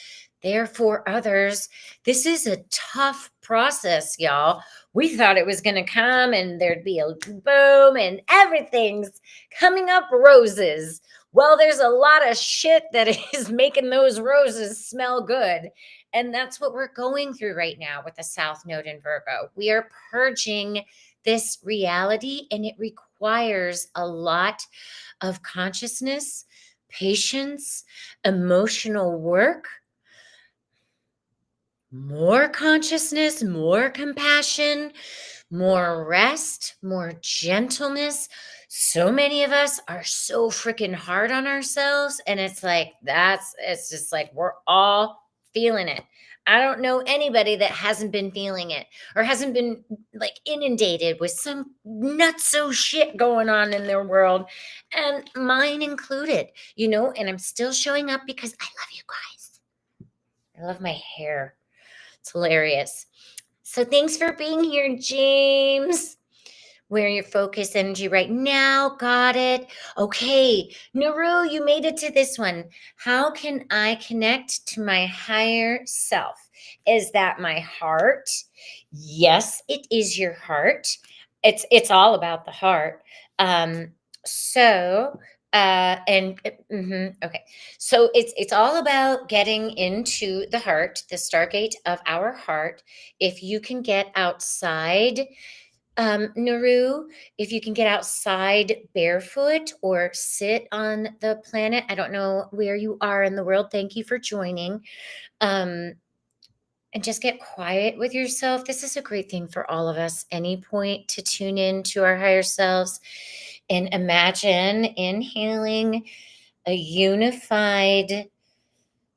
there for others. This is a tough process, y'all. We thought it was going to come and there'd be a boom and everything's coming up roses. Well, there's a lot of shit that is making those roses smell good. And that's what we're going through right now with the South Node in Virgo. We are purging this reality, and it requires a lot of consciousness, patience, emotional work, more consciousness, more compassion, more rest, more gentleness. So many of us are so freaking hard on ourselves. And it's just like we're all feeling it. I don't know anybody that hasn't been feeling it or hasn't been like inundated with some nutso shit going on in their world, and mine included, and I'm still showing up because I love you guys. I love my hair. It's hilarious. So thanks for being here, James. Where your focus energy right now. Got it. Okay. Naru, you made it to this one. How can I connect to my higher self? Is that my heart? Yes, it is your heart. It's all about the heart. So and okay. So it's all about getting into the heart, the stargate of our heart. If you can get outside, Naru, if you can get outside barefoot or sit on the planet. I don't know where you are in the world. Thank you for joining. Um, and just get quiet with yourself. This is a great thing for all of us. Any point to tune in to our higher selves and imagine inhaling a unified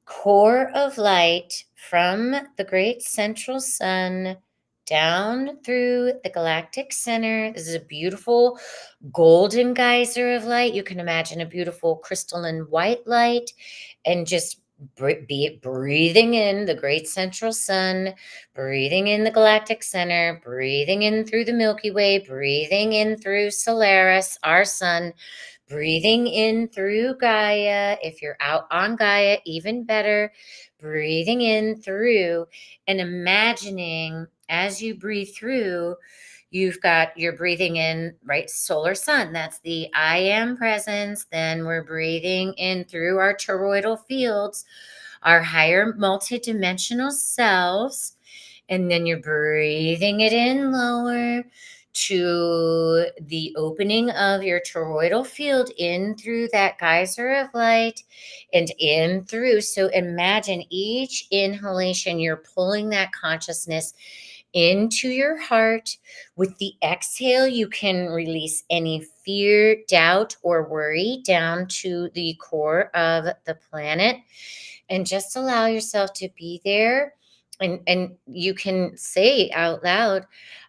core of light from the great central sun down through the galactic center. This is a beautiful golden geyser of light. You can imagine a beautiful crystalline white light, and just be it breathing in the great central sun, breathing in the galactic center, breathing in through the Milky Way, breathing in through Solaris, our sun, breathing in through Gaia. If you're out on Gaia, even better. Breathing in through and imagining as you breathe through, you're breathing in, right? Solar sun. That's the I am presence. Then we're breathing in through our toroidal fields, our higher multidimensional selves. And then you're breathing it in lower to the opening of your toroidal field, in through that geyser of light and in through. So imagine each inhalation, you're pulling that consciousness into your heart. With the exhale, you can release any fear, doubt, or worry down to the core of the planet, and just allow yourself to be there. And you can say out loud,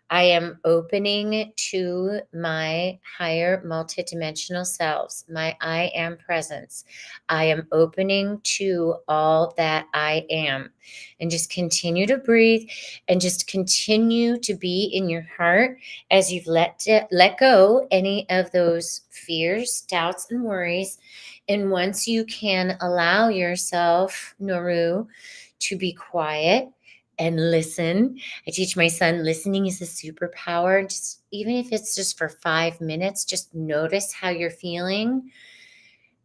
I am opening to my higher multidimensional selves, my I am presence. I am opening to all that I am. And just continue to breathe and just continue to be in your heart as you've let go any of those fears, doubts, and worries. And once you can allow yourself, Naru, to be quiet and listen. I teach my son listening is a superpower. Just even if it's just for 5 minutes, just notice how you're feeling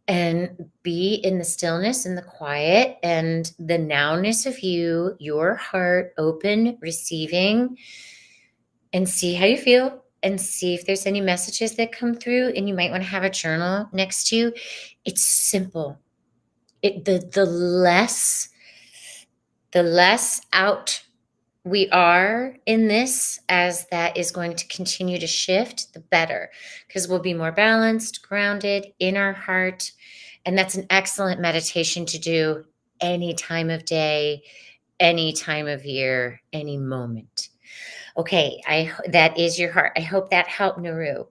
and be in the stillness and the quiet and the nowness of you, your heart open, receiving, and see how you feel and see if there's any messages that come through. And you might want to have a journal next to you. It's simple. The less out we are in this, as that is going to continue to shift, the better, because we'll be more balanced, grounded in our heart. And that's an excellent meditation to do any time of day, any time of year, any moment. Okay, that is your heart. I hope that helped, Naru.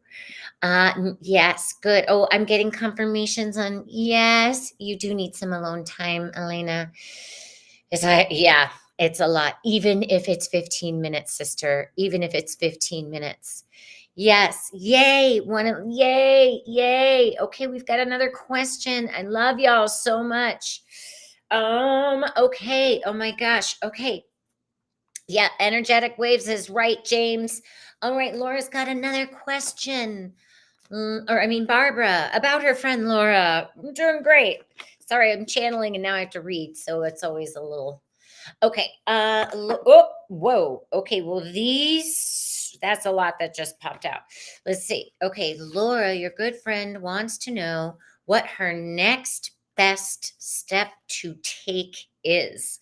Yes, good. Oh, I'm getting confirmations on yes, you do need some alone time, Elena. Yeah, it's a lot. Even if it's 15 minutes, sister. Even if it's 15 minutes. Yes. Yay. Yay. Yay. Okay, we've got another question. I love y'all so much. Okay. Oh my gosh. Okay. Yeah, energetic waves is right, James. All right, Laura's got another question. Or I mean, Barbara, about her friend Laura. I'm doing great. Sorry, I'm channeling and now I have to read, so it's always a little. Okay. Oh, whoa. Okay. Well, that's a lot that just popped out. Let's see. Okay. Laura, your good friend, wants to know what her next best step to take is.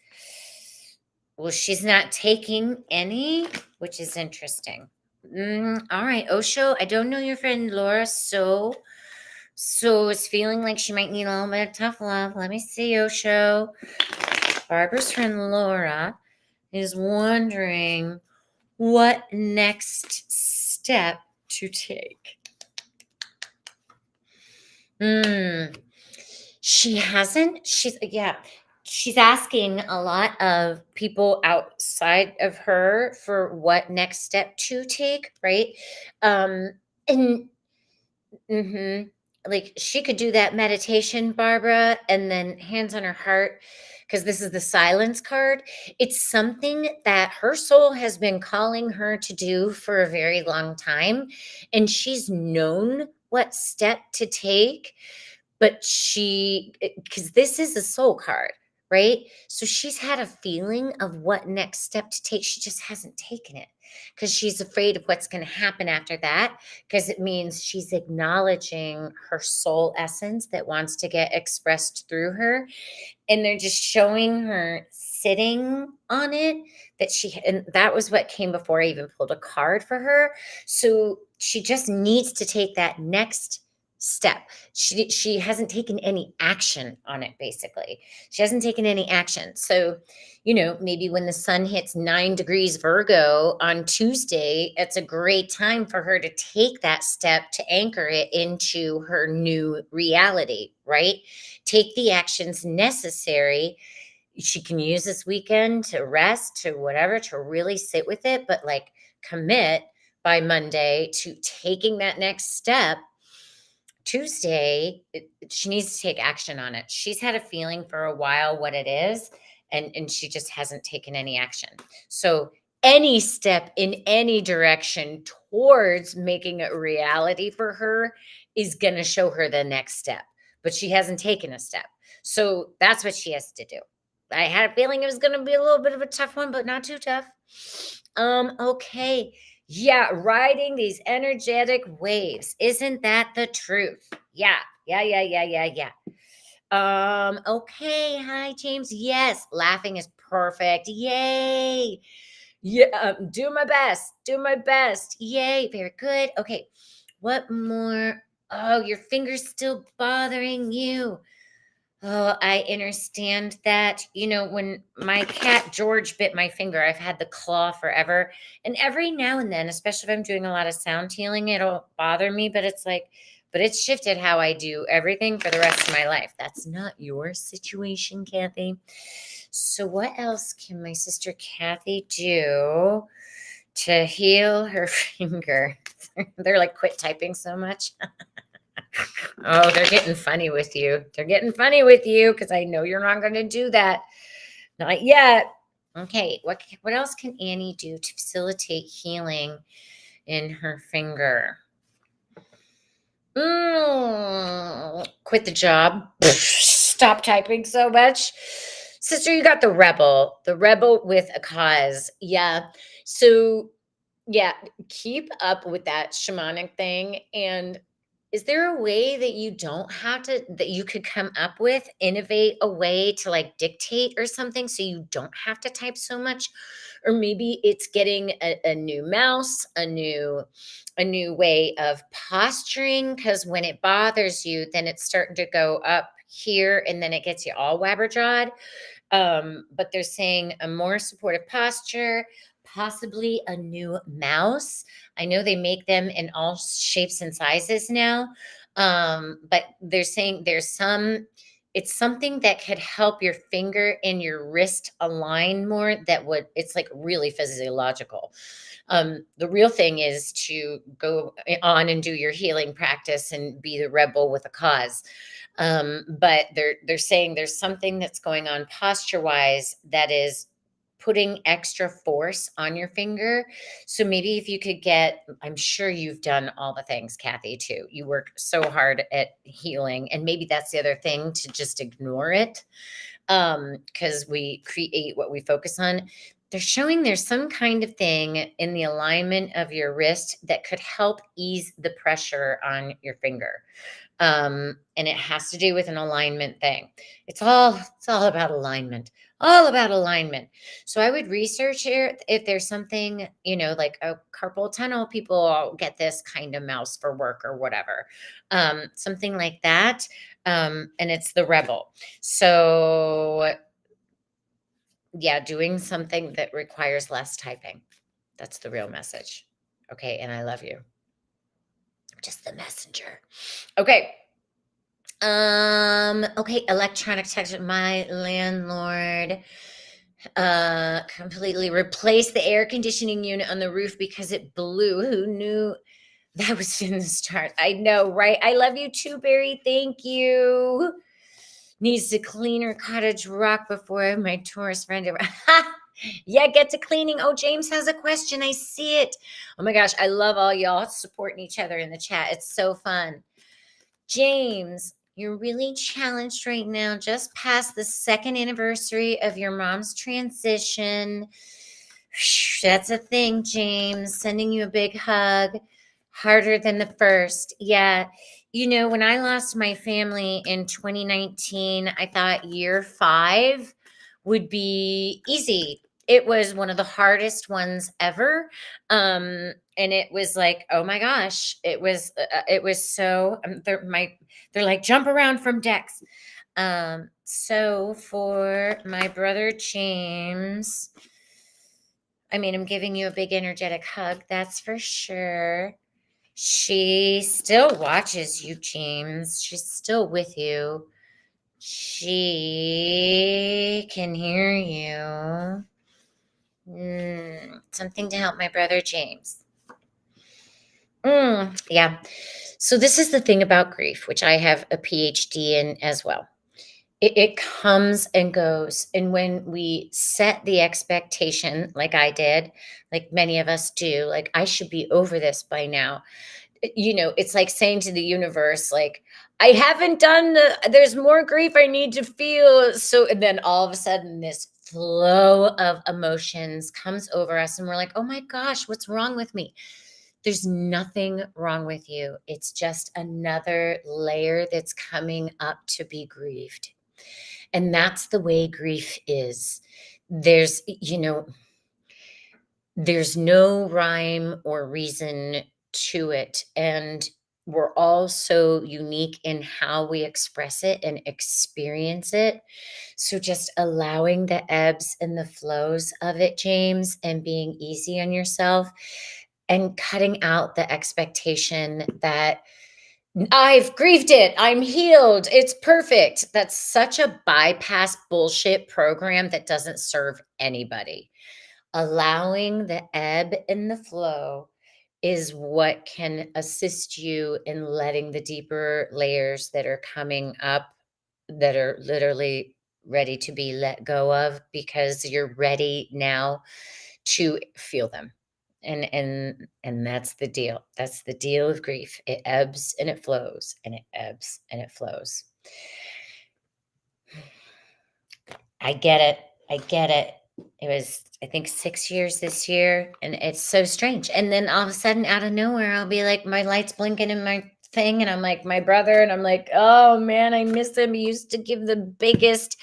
Well, she's not taking any, which is interesting. All right, Osho. I don't know your friend Laura, so it's feeling like she might need a little bit of tough love. Let me see, Osho. Barbara's friend Laura is wondering what next step to take. She hasn't. She's asking a lot of people outside of her for what next step to take, right? And Mhm. Like, she could do that meditation, Barbara, and then hands on her heart, because this is the silence card. It's something that her soul has been calling her to do for a very long time, and she's known what step to take, but because this is a soul card, right? So she's had a feeling of what next step to take. She just hasn't taken it because she's afraid of what's going to happen after that, because it means she's acknowledging her soul essence that wants to get expressed through her, and they're just showing her sitting on it, and that was what came before I even pulled a card for her. So she just needs to take that next step. She hasn't taken any action on it. Basically, she hasn't taken any action. So, maybe when the sun hits 9 degrees Virgo on Tuesday, it's a great time for her to take that step to anchor it into her new reality, right? Take the actions necessary. She can use this weekend to rest, to whatever, to really sit with it, but like, commit by Monday to taking that next step. Tuesday, she needs to take action on it. She's had a feeling for a while what it is, and she just hasn't taken any action. So any step in any direction towards making it a reality for her is going to show her the next step, but she hasn't taken a step. So that's what she has to do. I had a feeling it was going to be a little bit of a tough one, but not too tough. Okay. Yeah, riding these energetic waves. Isn't that the truth? Yeah. Yeah, yeah, yeah, yeah, yeah. Okay. Hi, James. Yes, laughing is perfect. Yay. Yeah, do my best. Do my best. Yay. Very good. Okay. What more? Oh, your finger's still bothering you. Oh, I understand that. When my cat George bit my finger, I've had the claw forever. And every now and then, especially if I'm doing a lot of sound healing, it'll bother me. But it's shifted how I do everything for the rest of my life. That's not your situation, Kathy. So, what else can my sister Kathy do to heal her finger? They're like, quit typing so much. Oh, they're getting funny with you. They're getting funny with you because I know you're not going to do that. Not yet. Okay. What else can Annie do to facilitate healing in her finger? Quit the job. Stop typing so much. Sister, you got the rebel with a cause. Yeah. So, yeah, keep up with that shamanic thing. And is there a way that you could come up with, innovate a way to like dictate or something so you don't have to type so much? Or maybe it's getting a new mouse, a new way of posturing, because when it bothers you, then it's starting to go up here and then it gets you all wabberjawed. But they're saying a more supportive posture, possibly a new mouse. I know they make them in all shapes and sizes now. But they're saying there's some, it's something that could help your finger and your wrist align more. It's like really physiological. The real thing is to go on and do your healing practice and be the rebel with a cause. But they're saying there's something that's going on posture wise that is putting extra force on your finger. So maybe if you could get, I'm sure you've done all the things, Kathy, too. You work so hard at healing, and maybe that's the other thing, to just ignore it, because we create what we focus on. They're showing there's some kind of thing in the alignment of your wrist that could help ease the pressure on your finger. And it has to do with an alignment thing. It's all about alignment, all about alignment. So I would research here if there's something, like a carpal tunnel, people get this kind of mouse for work or whatever, something like that. And it's the rebel. So yeah, doing something that requires less typing. That's the real message. Okay. And I love you. I'm just the messenger. Okay. Okay, electronic text. My landlord completely replaced the air conditioning unit on the roof because it blew. Who knew that was in the stars? I know, right? I love you too, Barry. Thank you. Needs to clean her cottage rock before my tourist friend. Yeah, get to cleaning. Oh, James has a question. I see it. Oh my gosh, I love all y'all supporting each other in the chat. It's so fun. James, you're really challenged right now, just past the second anniversary of your mom's transition. That's a thing, James. Sending you a big hug. Harder than the first. Yeah. When I lost my family in 2019, I thought year 5 would be easy. It was one of the hardest ones ever. And it was like, oh my gosh, it was so, they're like, jump around from decks. So for my brother James, I'm giving you a big energetic hug, that's for sure. She still watches you, James. She's still with you. She can hear you. Something to help my brother James. Yeah. So this is the thing about grief, which I have a PhD in as well. It comes and goes. And when we set the expectation, like I did, like many of us do, like I should be over this by now. It's like saying to the universe, like, I haven't there's more grief I need to feel. So, and then all of a sudden this flow of emotions comes over us and we're like, oh my gosh, what's wrong with me? There's nothing wrong with you. It's just another layer that's coming up to be grieved. And that's the way grief is. There's no rhyme or reason to it. And we're all so unique in how we express it and experience it. So just allowing the ebbs and the flows of it, James, and being easy on yourself and cutting out the expectation that I've grieved it, I'm healed, it's perfect. That's such a bypass bullshit program that doesn't serve anybody. Allowing the ebb and the flow is what can assist you in letting the deeper layers that are coming up, that are literally ready to be let go of, because you're ready now to feel them. And that's the deal. That's the deal of grief. It ebbs and it flows, and it ebbs and it flows. I get it. I get it. It was, I think, 6 years this year, and it's so strange. And then all of a sudden, out of nowhere, I'll be like, my light's blinking in my thing, and I'm like, my brother, and I'm like, oh man, I miss him. He used to give the biggest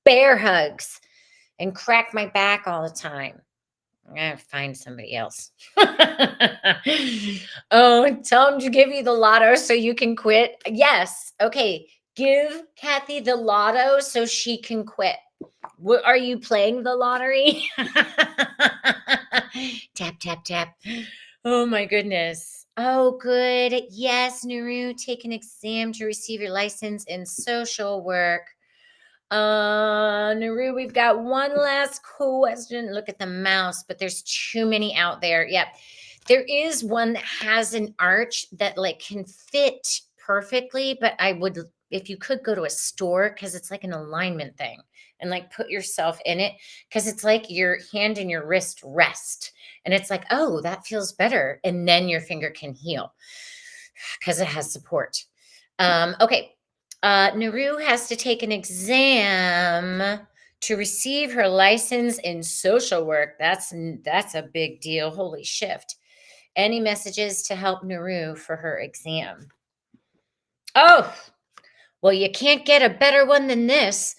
bear hugs and crack my back all the time. I'm gonna find somebody else. Oh, tell him to give you the lotto so you can quit. Yes. Okay. Give Kathy the lotto so she can quit. What, are you playing the lottery? Tap, tap, tap. Oh my goodness. Oh, good. Yes, Nuru, take an exam to receive your license in social work. Naru, we've got one last question. Look at the mouse, but there's too many out there. Yep. There is one that has an arch that like can fit perfectly, but I would, if you could go to a store, because it's like an alignment thing, and like put yourself in it, because it's like your hand and your wrist rest. And it's like, oh, that feels better. And then your finger can heal because it has support. Okay. Naru has to take an exam to receive her license in social work. That's a big deal. Holy shift. Any messages to help Naru for her exam? Oh, well, you can't get a better one than this.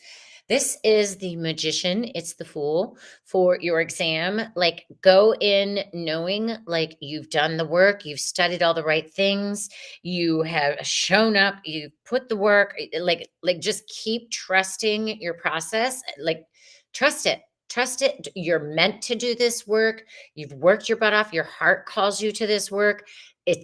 This is the Magician. It's the Fool for your exam. Like, go in knowing like you've done the work, you've studied all the right things, you have shown up, you put the work. Like just keep trusting your process. Like, trust it. Trust it. You're meant to do this work. You've worked your butt off. Your heart calls you to this work.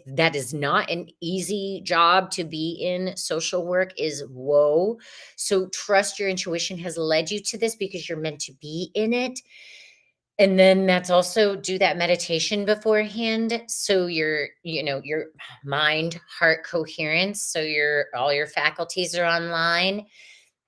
That is not an easy job to be in. Social work is whoa. So trust your intuition has led you to this because you're meant to be in it. And then that's also do that meditation beforehand. So your mind, heart coherence. So all your faculties are online.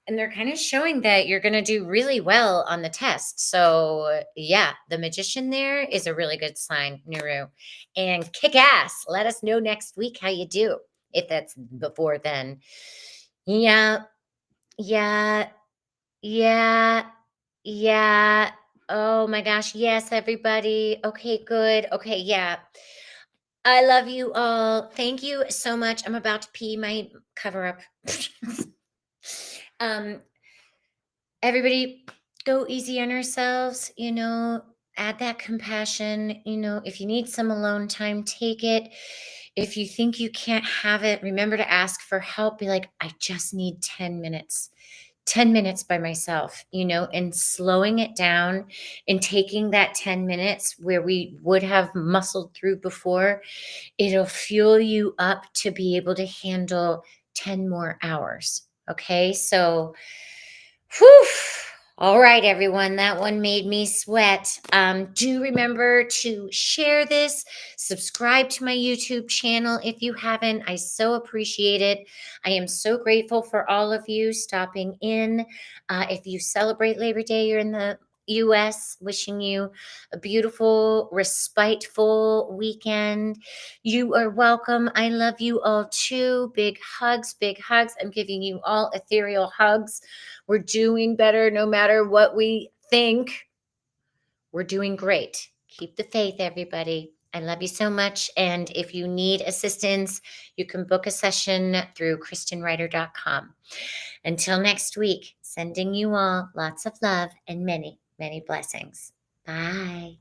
And they're kind of showing that you're going to do really well on the test. So, yeah, the Magician there is a really good sign, Nuru. And kick ass. Let us know next week how you do, if that's before then. Yeah, yeah, yeah, yeah. Oh my gosh. Yes, everybody. Okay, good. Okay, yeah. I love you all. Thank you so much. I'm about to pee my cover up. um, Everybody go easy on yourselves, add that compassion. If you need some alone time, take it. If you think you can't have it, remember to ask for help. Be like, I just need 10 minutes. 10 minutes by myself, and slowing it down and taking that 10 minutes where we would have muscled through before, it'll fuel you up to be able to handle 10 more hours. Okay. So, whew. All right, everyone. That one made me sweat. Do remember to share this, subscribe to my YouTube channel if you haven't. I so appreciate it. I am so grateful for all of you stopping in. If you celebrate Labor Day, you're in the US, wishing you a beautiful, respiteful weekend. You are welcome. I love you all too. Big hugs, big hugs. I'm giving you all ethereal hugs. We're doing better no matter what we think. We're doing great. Keep the faith, everybody. I love you so much. And if you need assistance, you can book a session through KristenWriter.com. Until next week, sending you all lots of love and many, many blessings. Bye.